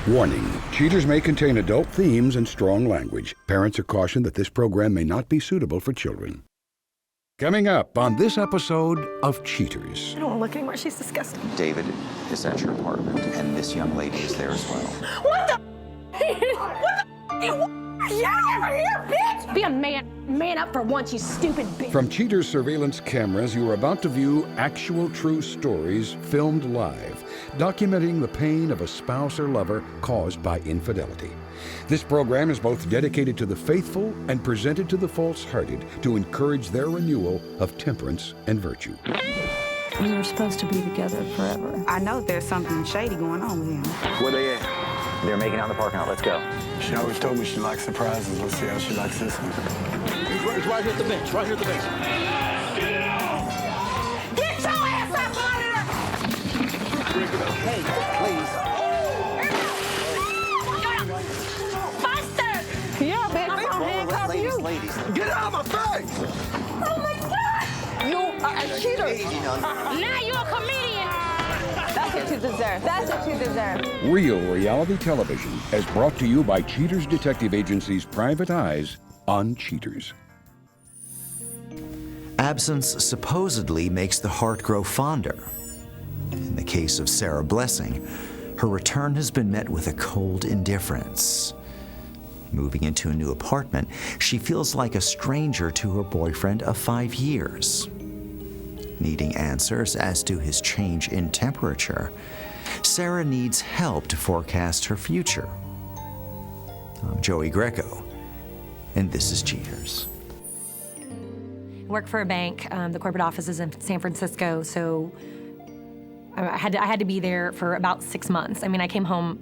Warning, cheaters may contain adult themes and strong language. Parents are cautioned that this program may not be suitable for children. Coming up on this episode of Cheaters. I don't want to look anymore. She's disgusting. David is at your apartment, and this young lady is there as well. What the? What the? Get over here, bitch! Be a man. Man up for once, you stupid bitch. From Cheaters surveillance cameras, you are about to view actual true stories filmed live, documenting the pain of a spouse or lover caused by infidelity. This program is both dedicated to the faithful and presented to the false-hearted to encourage their renewal of temperance and virtue. We were supposed to be together forever. I know there's something shady going on with him. Where they at? They're making out in the parking lot. Let's go. She always told me she likes surprises. Let's see how she likes this one. He's right here at the bench. Right here at the bench. Get your ass up out of here! Hey, please. Buster! Yeah, bitch. I'm gonna handcuff you. Ladies. Get out of my face! Oh my God! You are a cheater. Now you're a comedian. That's what you deserve. That's what you deserve. Real reality television is brought to you by Cheaters Detective Agency's Private Eyes on Cheaters. Absence supposedly makes the heart grow fonder. In the case of Sarah Blessing, her return has been met with a cold indifference. Moving into a new apartment, she feels like a stranger to her boyfriend of 5 years. Needing answers as to his change in temperature, Sarah needs help to forecast her future. I'm Joey Greco, and this is Cheaters. I work for a bank. The corporate office is in San Francisco, so I had to be there for about 6 months. I mean, I came home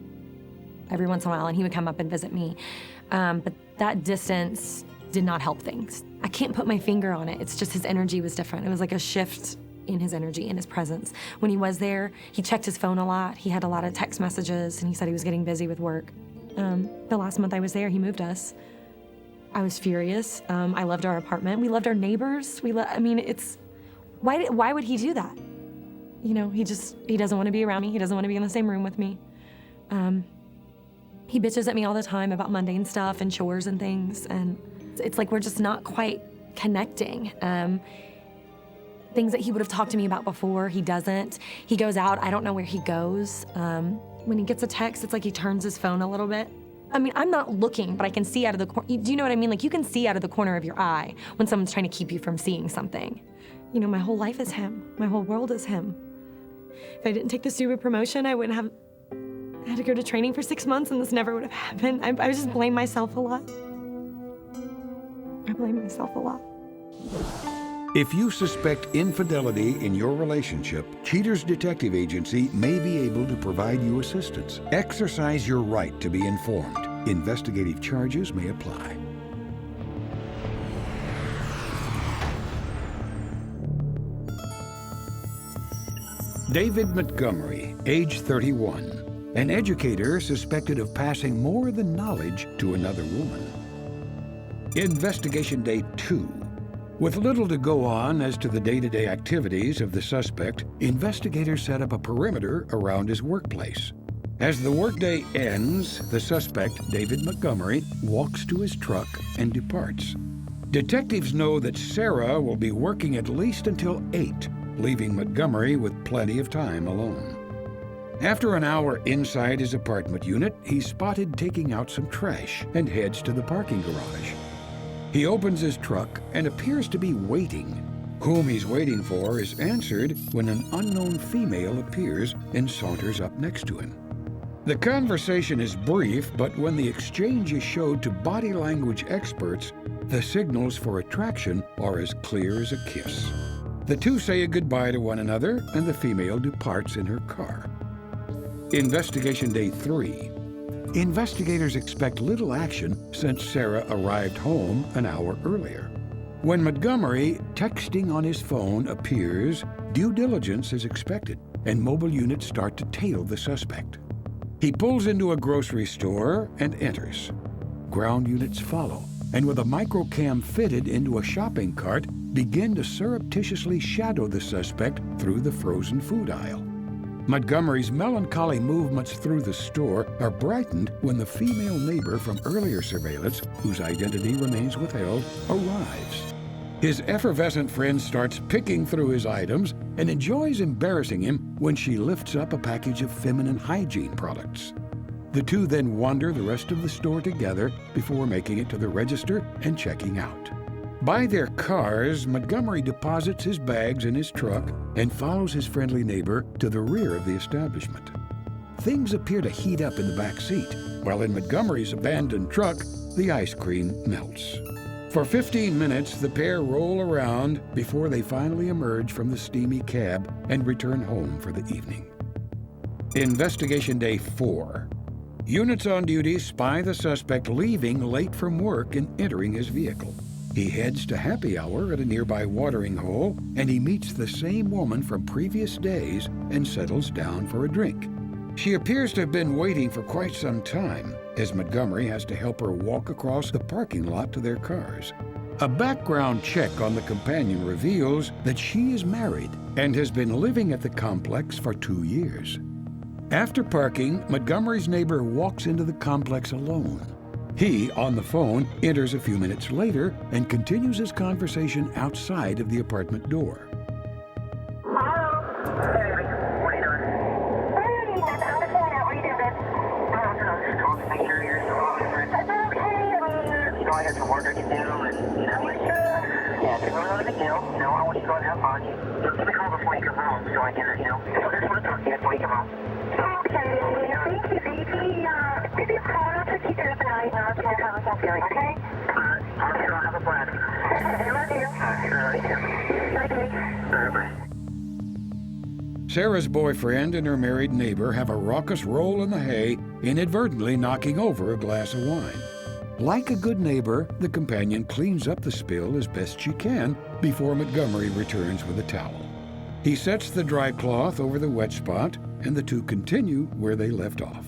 every once in a while, and he would come up and visit me. But that distance did not help things. I can't put my finger on it. It's just his energy was different. It was like a shift in his energy, in his presence. When he was there, he checked his phone a lot. He had a lot of text messages, and he said he was getting busy with work. The last month I was there, he moved us. I was furious. I loved our apartment. We loved our neighbors. Why would he do that? You know, he doesn't want to be around me. He doesn't want to be in the same room with me. He bitches at me all the time about mundane stuff and chores and things, and it's like we're just not quite connecting. Things that he would have talked to me about before, he doesn't. He goes out, I don't know where he goes. When he gets a text, it's like he turns his phone a little bit. I mean, I'm not looking, but I can see out of the corner. Do you know what I mean? Like, you can see out of the corner of your eye when someone's trying to keep you from seeing something. You know, my whole life is him. My whole world is him. If I didn't take the super promotion, I had to go to training for 6 months, and this never would have happened. I just blame myself a lot. I blame myself a lot. If you suspect infidelity in your relationship, Cheaters Detective Agency may be able to provide you assistance. Exercise your right to be informed. Investigative charges may apply. David Montgomery, age 31, an educator suspected of passing more than knowledge to another woman. Investigation Day 2. With little to go on as to the day-to-day activities of the suspect, investigators set up a perimeter around his workplace. As the workday ends, the suspect, David Montgomery, walks to his truck and departs. Detectives know that Sara will be working at least until 8, leaving Montgomery with plenty of time alone. After an hour inside his apartment unit, he's spotted taking out some trash and heads to the parking garage. He opens his truck and appears to be waiting. Whom he's waiting for is answered when an unknown female appears and saunters up next to him. The conversation is brief, but when the exchange is showed to body language experts, the signals for attraction are as clear as a kiss. The two say a goodbye to one another, and the female departs in her car. Investigation Day 3. Investigators expect little action since Sara arrived home an hour earlier. When Montgomery, texting on his phone, appears, due diligence is expected, and mobile units start to tail the suspect. He pulls into a grocery store and enters. Ground units follow, and with a microcam fitted into a shopping cart, begin to surreptitiously shadow the suspect through the frozen food aisle. Montgomery's melancholy movements through the store are brightened when the female neighbor from earlier surveillance, whose identity remains withheld, arrives. His effervescent friend starts picking through his items and enjoys embarrassing him when she lifts up a package of feminine hygiene products. The two then wander the rest of the store together before making it to the register and checking out. By their cars, Montgomery deposits his bags in his truck and follows his friendly neighbor to the rear of the establishment. Things appear to heat up in the back seat, while in Montgomery's abandoned truck, the ice cream melts. For 15 minutes, the pair roll around before they finally emerge from the steamy cab and return home for the evening. Investigation Day 4. Units on duty spy the suspect leaving late from work and entering his vehicle. He heads to happy hour at a nearby watering hole, and he meets the same woman from previous days and settles down for a drink. She appears to have been waiting for quite some time, as Montgomery has to help her walk across the parking lot to their cars. A background check on the companion reveals that she is married and has been living at the complex for 2 years. After parking, Montgomery's neighbor walks into the complex alone. He, on the phone, enters a few minutes later and continues his conversation outside of the apartment door. Hello? Hey, what are you doing? Hey, nothing. I'm just hanging out. What are you doing, babe? I'm just calling to make sure you're still on with it. That's okay. I mean, I got some work I can do, and, yeah, it's really not a big deal. I want you to go and have fun. Just give me a call before you come home so I can, I just want to talk to you before you come home. Okay, thank you, baby. Maybe a call to keep it up and I know how I'm feeling, okay? I'm sure I'll have a plan. I love you. I love you. Bye. Sarah's boyfriend and her married neighbor have a raucous roll in the hay, inadvertently knocking over a glass of wine. Like a good neighbor, the companion cleans up the spill as best she can before Montgomery returns with a towel. He sets the dry cloth over the wet spot, and the two continue where they left off.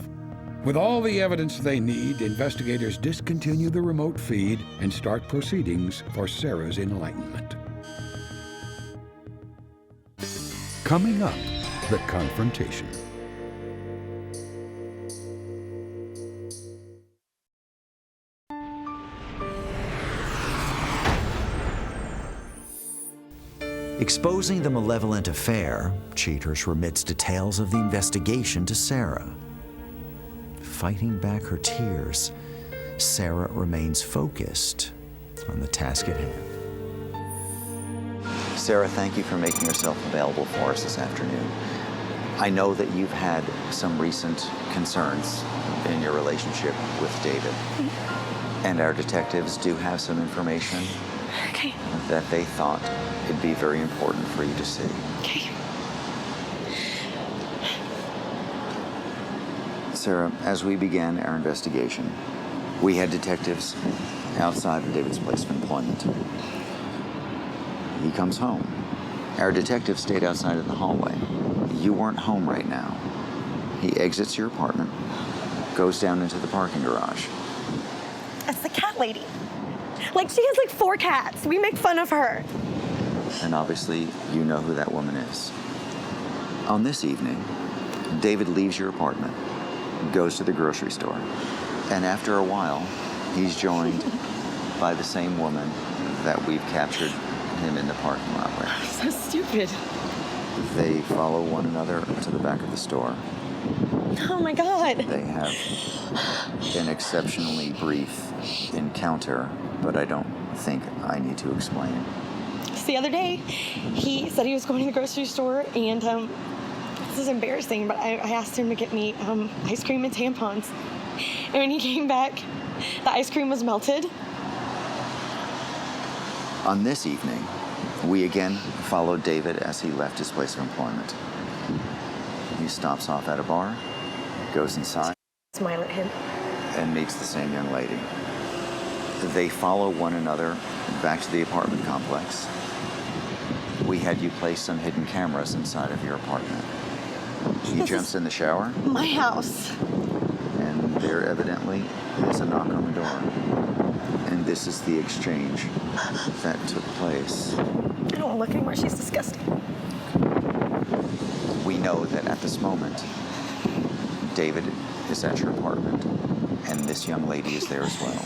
With all the evidence they need, investigators discontinue the remote feed and start proceedings for Sarah's enlightenment. Coming up, the confrontation. Exposing the malevolent affair, Cheaters remits details of the investigation to Sara. Fighting back her tears, Sara remains focused on the task at hand. Sara, thank you for making yourself available for us this afternoon. I know that you've had some recent concerns in your relationship with David. And our detectives do have some information that they thought it'd be very important for you to see. Okay. Sara, as we began our investigation, we had detectives outside of David's place of employment. He comes home. Our detective stayed outside in the hallway. You weren't home right now. He exits your apartment, goes down into the parking garage. That's the cat lady. Like, she has like 4 cats. We make fun of her. And obviously, you know who that woman is. On this evening, David leaves your apartment, goes to the grocery store, and after a while, he's joined by the same woman that we've captured him in the parking lot with. So stupid. They follow one another to the back of the store. Oh my God. They have an exceptionally brief encounter, but I don't think I need to explain it. Just the other day, he said he was going to the grocery store, and this is embarrassing, but I asked him to get me ice cream and tampons. And when he came back, the ice cream was melted. On this evening, we again followed David as he left his place of employment. He stops off at a bar, goes inside, Smile at him. and meets the same young lady. They follow one another back to the apartment complex. We had you place some hidden cameras inside of your apartment. He jumps in the shower. My house. And there evidently is a knock on the door. And this is the exchange that took place. I don't want to look anymore. She's disgusting. We know that at this moment, David is at your apartment, and this young lady is there as well.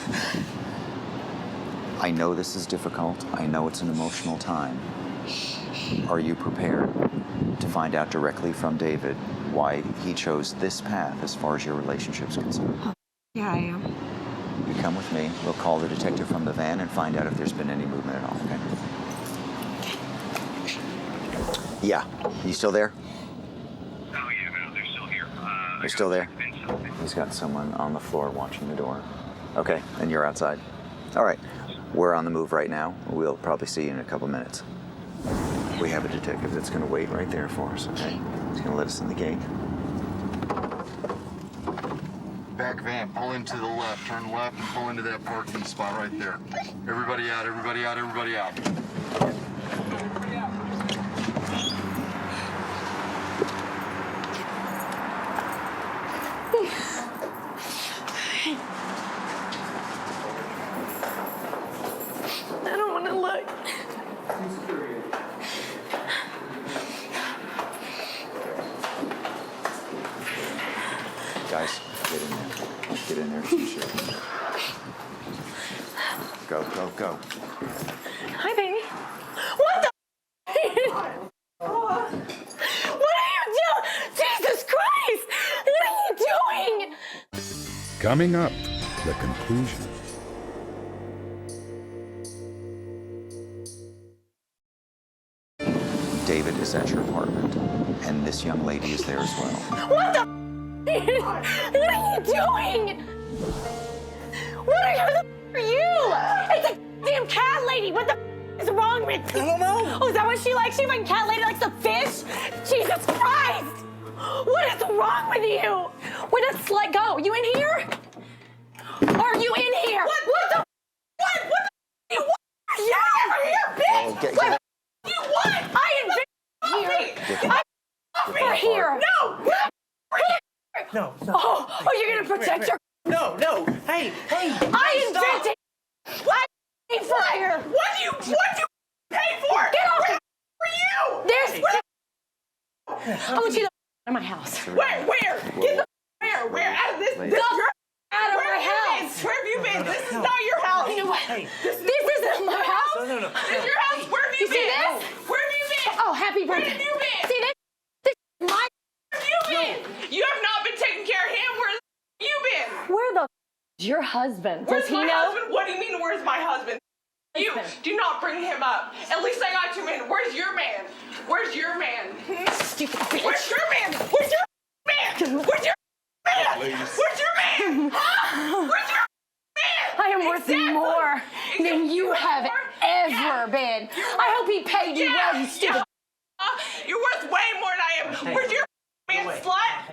I know this is difficult. I know it's an emotional time. Are you prepared to find out directly from David why he chose this path as far as your relationship's concerned? Yeah, I am. You come with me. We'll call the detective from the van and find out if there's been any movement at all, okay? Yeah. You still there? Oh, yeah, no, they're still here. They're still there? He's got someone on the floor watching the door. Okay, and you're outside. All right. We're on the move right now. We'll probably see you in a couple minutes. We have a detective that's going to wait right there for us, okay? He's going to let us in the gate. Back van, pull into the left, turn left, and pull into that parking spot right there. Everybody out, everybody out, everybody out. I don't want to look. Guys, get in there. Get in there. T-shirt. Go, go, go. Hi, baby. What the? What are you doing? Jesus Christ! What are you doing? Coming up, the conclusion. David is at your apartment, and this young lady is there as well. What the? What are you doing? What are you? It's a damn cat lady. What the is wrong with you? I don't know. Oh, is that what she likes? She like cat lady likes the fish? Jesus Christ! What is wrong with you? Wait, let's let go. You in here? Are you in here? What the? What the? What? Yeah, over here, bitch! Oh, get You what? I invented here. I'm here. No! No. Oh, you're gonna protect her? No. Hey. I invented. I paid for here. What do you pay for? Get off for you. There's. I want you to out of my house. Where? Get the where? Out of this. Out of my house. Where have you been? This is not your house. You know what? This isn't my house. No. This is your house. Where have you been? See this? Where have you been? Oh, happy birthday. Where have you been? See this? This is my. Where have you been? You have not been taking care of him. Where have you been? Where the is your husband? Does he know? Husband? What do you mean, where's my husband? You do not bring him up. At least I got your man. Where's your man? Where's your man? Stupid bitch. Where's your man? Where's your man? Where's your man? Where's your man? Where's your man? I am worth more than you have ever been. I hope he paid you well, you stupid. You're worth way more than I am. Where's your man, slut?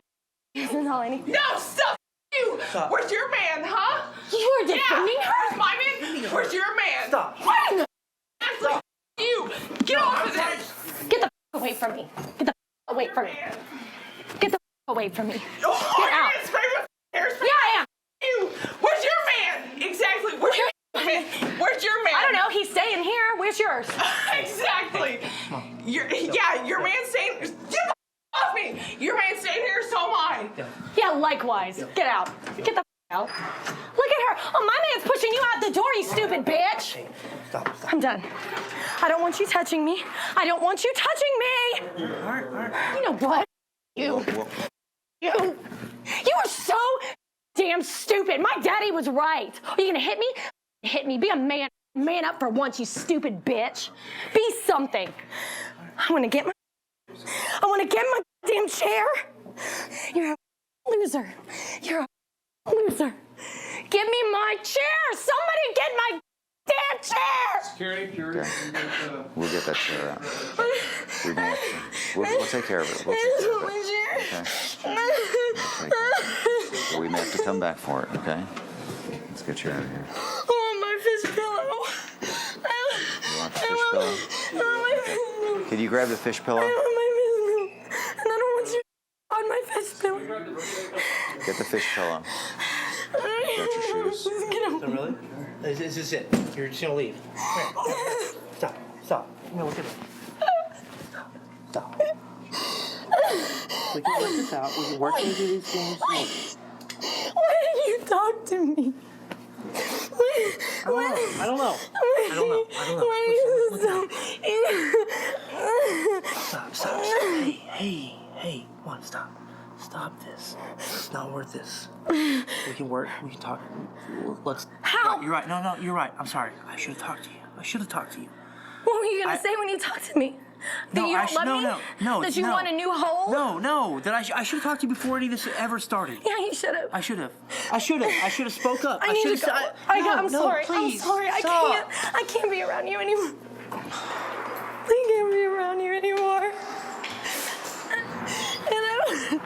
Isn't all I need. No, stop. You. Where's your man, huh? You are defending her? Where's my man? Where's your man? Stop. What in the Stop. You. Get off of this. Get the away from me. Get the away from me. Get the away from me. Get out. Spray with hairspray? Yeah, I am. You. Where's your man? Exactly. Where's your man? Where's your man? I don't know. He's staying here. Where's yours? Exactly. Your man's staying. Get the off me. Your man's staying here, so am I. Yeah, likewise. Get out. Get the out. Look at her. Oh, my man's pushing you out the door, you stupid bitch. Stop. I'm done. I don't want you touching me. I don't want you touching me. All right. You know what? You are so damn stupid. My daddy was right. Are you gonna hit me? Hit me. Be a man. Man up for once, you stupid bitch. Be something. I want to get my damn chair. You're a loser. You're a loser. Give me my chair. Somebody get my damn chair. Security. We'll get that chair out. You're gonna have to, we'll take care of it. We'll take care of it. Okay. We may have to come back for it, okay? Let's get you out of here. I want my fish pillow. You want the fish pillow? Can you grab the fish pillow? I want my fish pillow. And I don't want you on my fish pillow. Get the fish pillow. Get your shoes. So really? Is this it? You're just gonna leave? Stop. No, look at it. Stop. We can work this out. We can work through these things. Why did you talk to me? I don't know. Stop. Hey, come on, stop. Stop this. It's not worth this. We can work, we can talk. Let's. How? You're right. No, you're right. I'm sorry. I should have talked to you. What were you gonna say when you talked to me? That you don't love me? No. That you want a new hole? No. That I should have talked to you before any of this ever started. Yeah, you should have. I should have spoke up. I need to go. I'm sorry. Please, I'm sorry. stop. I can't be around you anymore. I can't be around you anymore. And I don't.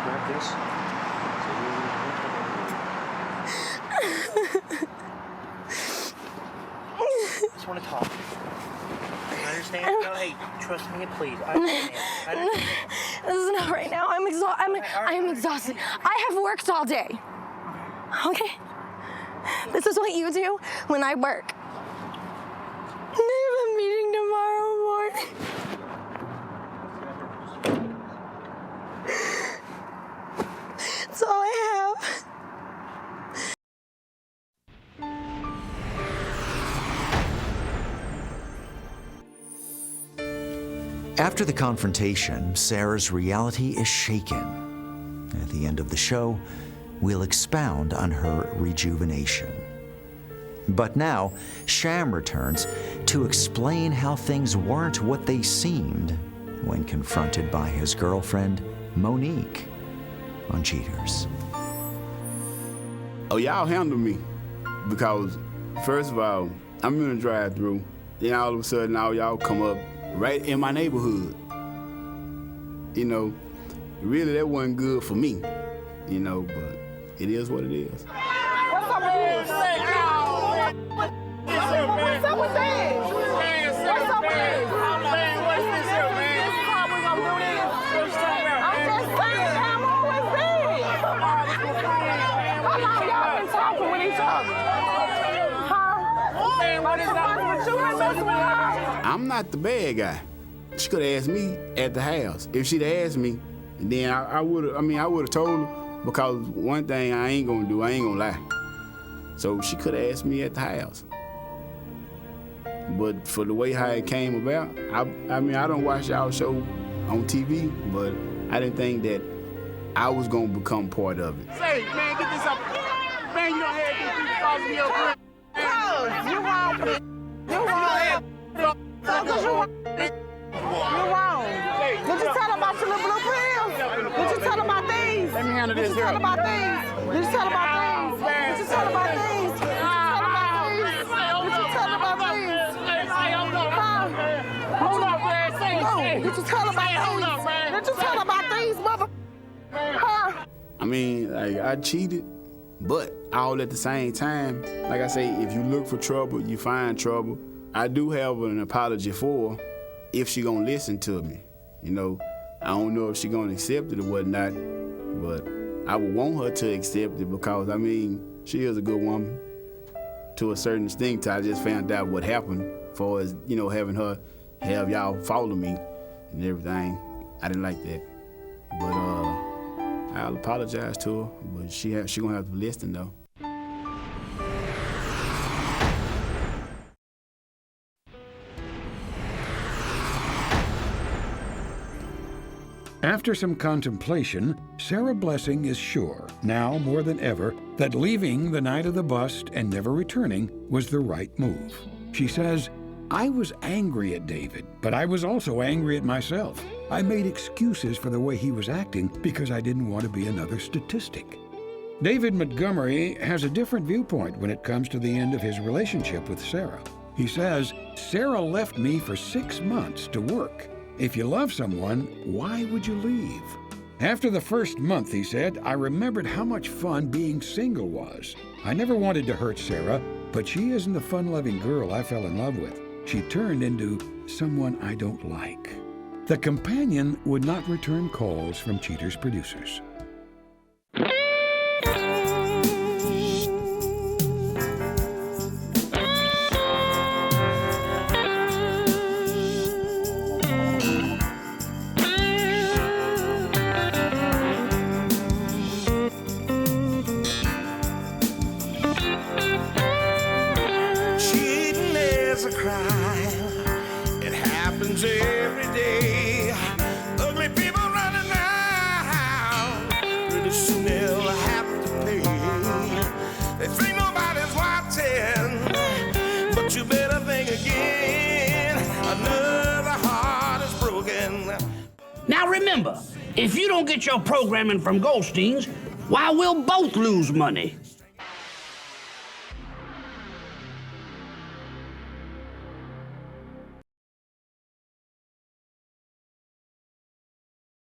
Grab this. I just want to talk. I understand. No, hey, trust me, please. I understand. This is not right now. I'm exhausted. I have worked all day. Okay? This is what you do when I work. I have a meeting tomorrow morning. That's all I have. After the confrontation, Sarah's reality is shaken. At the end of the show, we'll expound on her rejuvenation. But now, Sham returns to explain how things weren't what they seemed when confronted by his girlfriend, Monique, on Cheaters. Oh, y'all handle me because, first of all, I'm in a drive-thru. Then all of a sudden, all y'all come up right in my neighborhood. You know, really that wasn't good for me, you know, but it is what it is. What's up with this? What's up with this? What's up with this? This is how we gonna do this. I'm just saying, I'm always big. How long y'all been talking with each other? I'm not the bad guy. She could have asked me at the house. If she'd asked me, then I would have told her, because one thing I ain't gonna do, I ain't gonna lie. So she could have asked me at the house. But for the way how it came about, I don't watch y'all show on TV, but I didn't think that I was gonna become part of it. Say, man, get this up. Man, you don't have these people causing me up. You wrong. You wrong. Because you wrong. You wrong. Did you tell about your little blue pills? Did you tell about these? Let me handle this. Did you tell about these? Did you tell about these? Did you tell about these? Did you tell about these? Did you tell about these? Hold up, man. Say. Did you tell about these? Did you tell about these, mother? I mean, like, I cheated, but all at the same time, like I say, if you look for trouble, you find trouble. I do have an apology for her if she gonna listen to me. You know, I don't know if she gonna accept it or whatnot, but I would want her to accept it because, I mean, she is a good woman to a certain extent. I just found out what happened as far as, you know, having her have y'all follow me and everything. I didn't like that. But I'll apologize to her, but she gonna have to listen though. After some contemplation, Sarah Blessing is sure, now more than ever, that leaving the night of the bust and never returning was the right move. She says, "I was angry at David, but I was also angry at myself. I made excuses for the way he was acting because I didn't want to be another statistic." David Montgomery has a different viewpoint when it comes to the end of his relationship with Sara. He says, "Sara left me for 6 months to work. If you love someone, why would you leave?" After the first month, he said, "I remembered how much fun being single was. I never wanted to hurt Sara, but she isn't the fun-loving girl I fell in love with. She turned into someone I don't like." The companion would not return calls from Cheaters producers. Remember, if you don't get your programming from Goldstein's, why, we'll both lose money.